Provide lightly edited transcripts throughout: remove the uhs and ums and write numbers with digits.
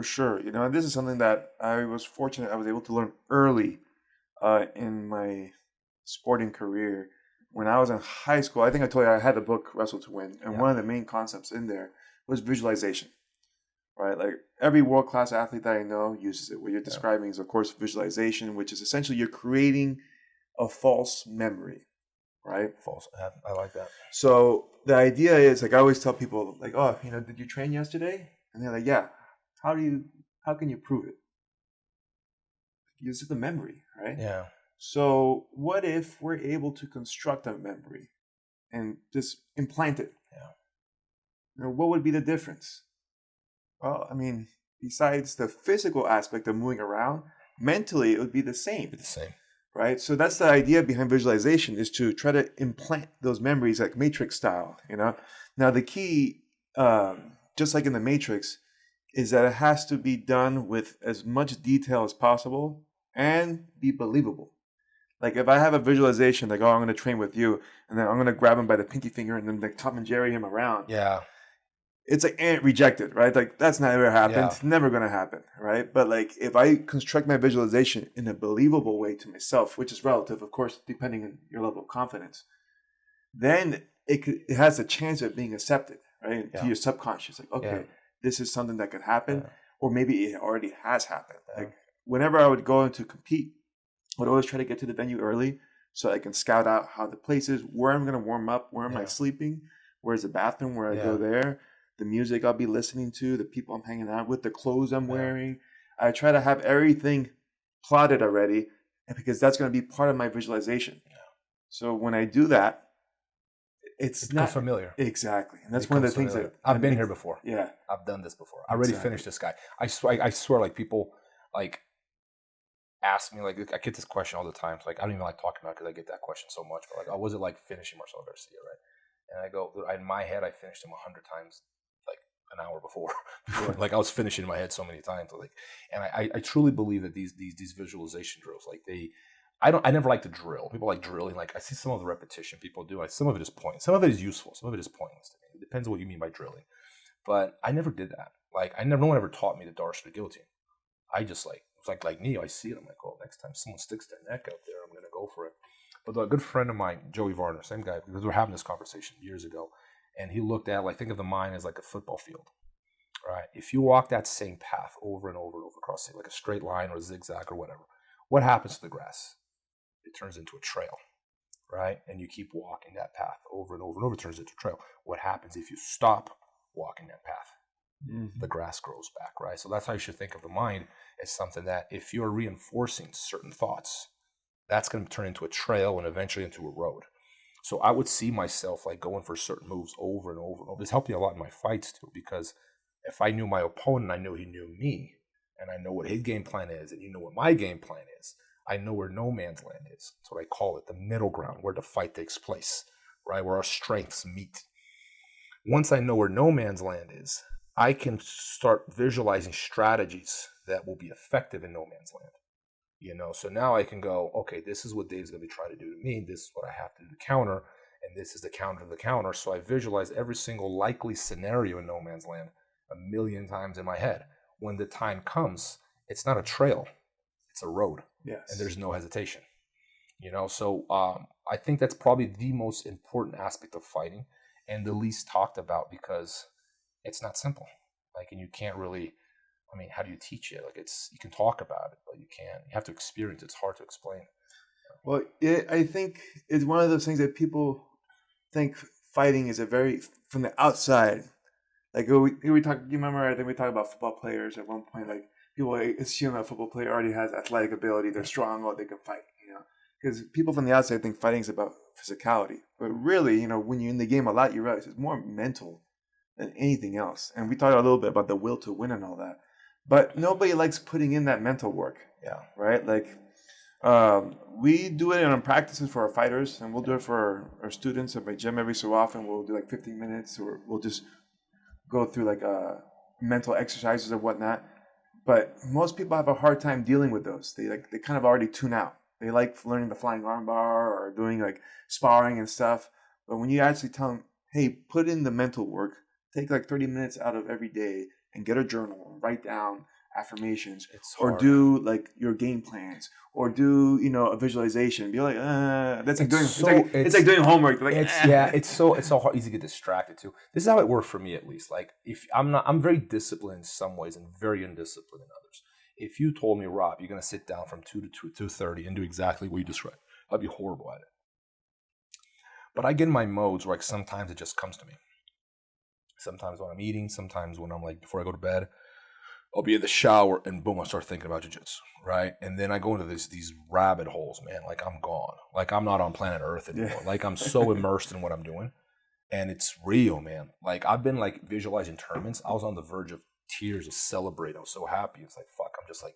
sure. This is something that I was fortunate I was able to learn early in my sporting career. When I was in high school, I think I told you I had the book Wrestle to Win, and one of the main concepts in there was visualization, right? Like every world-class athlete that I know uses it. What you're describing is, of course, visualization, which is essentially you're creating a false memory, right? False. I like that. So the idea is, like, I always tell people, like, oh, did you train yesterday? And they're like, yeah. How can you prove it? Use the memory, right? Yeah. So what if we're able to construct a memory and just implant it? Yeah. What would be the difference? Well, I mean, besides the physical aspect of moving around, mentally it would be the same. Right? So that's the idea behind visualization, is to try to implant those memories like Matrix style, Now the key, just like in the Matrix, is that it has to be done with as much detail as possible and be believable. Like if I have a visualization, like, oh, I'm going to train with you, and then I'm going to grab him by the pinky finger and then like Tom and Jerry him around. Yeah. It's like rejected, right? Like that's not ever happened. Yeah. Never going to happen, right? But like if I construct my visualization in a believable way to myself, which is relative, of course, depending on your level of confidence, then it has a chance of being accepted, right? To your subconscious. Like, okay, this is something that could happen, or maybe it already has happened. Like whenever I would go in to compete, I would always try to get to the venue early so I can scout out how the place is, where I'm going to warm up, where am I sleeping, where's the bathroom where I go there, the music I'll be listening to, the people I'm hanging out with, the clothes I'm wearing. I try to have everything plotted already, because that's going to be part of my visualization. Yeah. So when I do that, it's not familiar. Exactly. And that's one of the things that I've been here before. Yeah. I've done this before. I already finished this guy. I swear, like people like ask me, like I get this question all the time. It's like I don't even like talking about it because I get that question so much. But like, oh, was it like finishing Marcelo Garcia, right? And I go, in my head, I finished him 100 times, like an hour before. Like I was finishing in my head so many times. Like, and I truly believe that these visualization drills, like I never like to drill. People like drilling. Like I see some of the repetition people do. Some of it is pointless. Some of it is useful. Some of it is pointless to me. It depends on what you mean by drilling. But I never did that. Like no one ever taught me the Darce or the guillotine. I just like Neo. I see it. I'm like, oh, next time someone sticks their neck out there, I'm gonna go for it. But a good friend of mine, Joey Varner, same guy, because we were having this conversation years ago, and he looked at, like, think of the mind as like a football field, right? If you walk that same path over and over and over across, say, like a straight line or a zigzag or whatever, what happens to the grass? It turns into a trail, right? And you keep walking that path over and over and over, it turns into a trail. What happens if you stop walking that path? Mm-hmm. The grass grows back, right? So that's how you should think of the mind, as something that if you're reinforcing certain thoughts, that's going to turn into a trail and eventually into a road. So I would see myself like going for certain moves over and over and over. This helped me a lot in my fights too, because if I knew my opponent, I knew he knew me, and I know what his game plan is, and you know what my game plan is, I know where no man's land is. That's what I call it, the middle ground, where the fight takes place, right? Where our strengths meet. Once I know where no man's land is, I can start visualizing strategies that will be effective in no man's land. So now I can go, okay, this is what Dave's going to be trying to do to me. This is what I have to do to counter. And this is the counter to the counter. So I visualize every single likely scenario in no man's land 1,000,000 times in my head. When the time comes, it's not a trail, it's a road. Yes. And there's no hesitation. So I think that's probably the most important aspect of fighting and the least talked about, because it's not simple. Like, and you can't really, how do you teach it? Like, you can talk about it, but you have to experience it. It's hard to explain. Well, I think it's one of those things that people think fighting is from the outside. Like we talk, you remember, I think we talked about football players at one point, like people assume a football player already has athletic ability, they're strong, or they can fight, because people from the outside think fighting is about physicality. But really, when you're in the game a lot, you realize it's more mental than anything else. And we talked a little bit about the will to win and all that. But nobody likes putting in that mental work. Yeah. Right? Like, we do it in our practices for our fighters, and we'll do it for our students at my gym every so often. We'll do like 15 minutes, or we'll just go through like mental exercises or whatnot. But most people have a hard time dealing with those. They kind of already tune out. They like learning the flying armbar or doing like sparring and stuff. But when you actually tell them, hey, put in the mental work, take like 30 minutes out of every day and get a journal and write down affirmations, It's or hard. do like your game plans, or do a visualization. Be like, that's like doing it's like doing homework. Like, it's so hard, easy to get distracted too. This is how it worked for me, at least. Like, if I'm very disciplined in some ways and very undisciplined in others. If you told me, Rob, you're gonna sit down from 2 to 2:30 and do exactly what you described, I'd be horrible at it. But I get in my modes where, like, sometimes it just comes to me. Sometimes when I'm eating, sometimes when I'm like, before I go to bed, I'll be in the shower and boom, I start thinking about jiu-jitsu, right? And then I go into these rabbit holes, man. Like, I'm gone. Like, I'm not on planet Earth anymore. Yeah. Like, I'm so immersed in what I'm doing. And it's real, man. Like, I've been like visualizing tournaments. I was on the verge of tears of celebrate. I was so happy. It's like, fuck, I'm just like,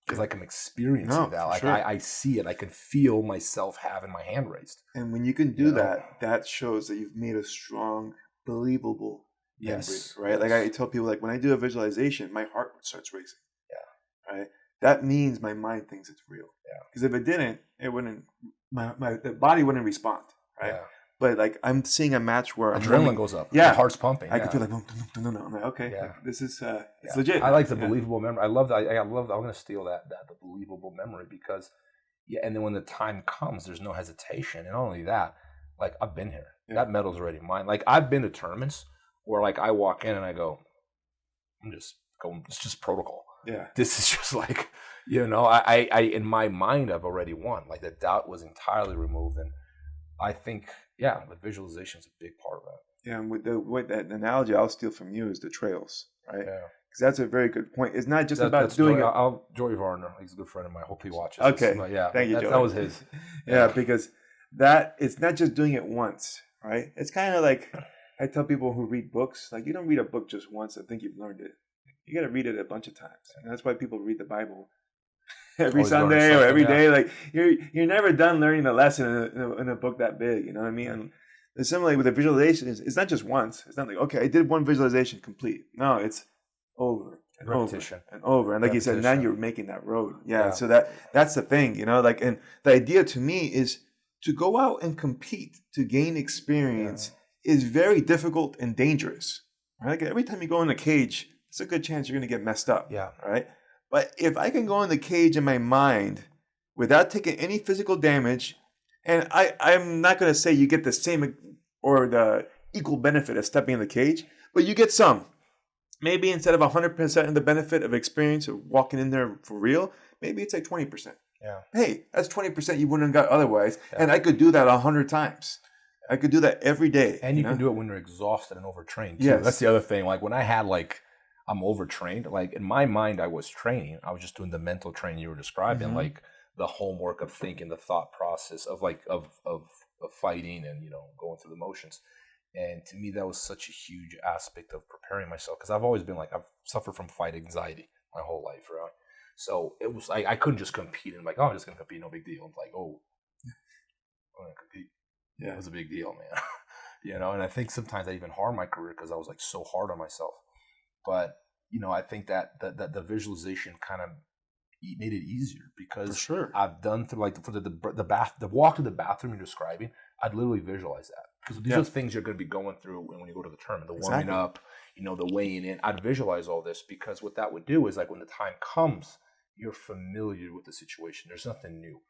because like I'm experiencing that. Like, sure. I see it. I can feel myself having my hand raised. And when you can do that, that shows that you've made a strong, believable memory, right? Yes. Like, I tell people, like, when I do a visualization, my heart starts racing. Yeah. Right? That means my mind thinks it's real. Yeah. Because if it didn't, it wouldn't, the body wouldn't respond, right? Yeah. But like, I'm seeing a match where adrenaline goes up. Yeah. The heart's pumping. I can feel like, no. I'm like, okay, like, this is, it's legit. I like the believable memory. I love that. I'm going to steal the believable memory, because, and then when the time comes, there's no hesitation. And not only that, like, I've been here. Yeah. That medal's already mine. Like, I've been to tournaments where, like, I walk in and I go, I'm just going, it's just protocol. Yeah. This is just like, I in my mind, I've already won. Like, the doubt was entirely removed. And I think, the visualization is a big part of that. Yeah, and with that analogy I'll steal from you is the trails, right? Yeah. Because that's a very good point. It's not just about doing it. Joey Varner, he's a good friend of mine. I hope he watches this. But yeah, thank you, Joey. That was his. Yeah, because that, it's not just doing it once, right? It's kind of like, I tell people who read books, like, you don't read a book just once and think you've learned it. You got to read it a bunch of times. And that's why people read the Bible every Sunday or every day. Like, you're never done learning the lesson in a book that big. You know what I mean? And similarly with the visualization, it's not just once. It's not like, okay, I did one visualization complete. No, it's over and repetition over and over. And like you said, now you're making that road. Yeah. So that's the thing, like, and the idea to me is to go out and compete to gain experience is very difficult and dangerous. Right? Like, every time you go in a cage, it's a good chance you're going to get messed up. Yeah. Right. But if I can go in the cage in my mind without taking any physical damage, and I'm not going to say you get the same or the equal benefit of stepping in the cage, but you get some. Maybe instead of 100% of the benefit of experience of walking in there for real, maybe it's like 20%. Yeah. Hey, that's 20% you wouldn't have got otherwise. Yeah. And I could do that 100 times. I could do that every day. And you can do it when you're exhausted and overtrained too. Yes. That's the other thing. Like, when I had, like, I'm overtrained, like, in my mind I was training. I was just doing the mental training you were describing, like the homework of thinking, the thought process of, like, of fighting and, going through the motions. And to me, that was such a huge aspect of preparing myself, because I've always been like, I've suffered from fight anxiety my whole life, right? So it was like, I couldn't just compete and like, oh, I'm just going to compete, no big deal. I'm like, oh, I'm going to compete. Yeah, it was a big deal, man. And I think sometimes that even harmed my career because I was like so hard on myself. But, I think that the visualization kind of made it easier, because for sure. I've done through, like, for the walk to the bathroom you're describing, I'd literally visualize that, because these are things you're going to be going through when you go to the tournament, the warming up, the weighing in. I'd visualize all this, because what that would do is, like, when the time comes, you're familiar with the situation. There's nothing new.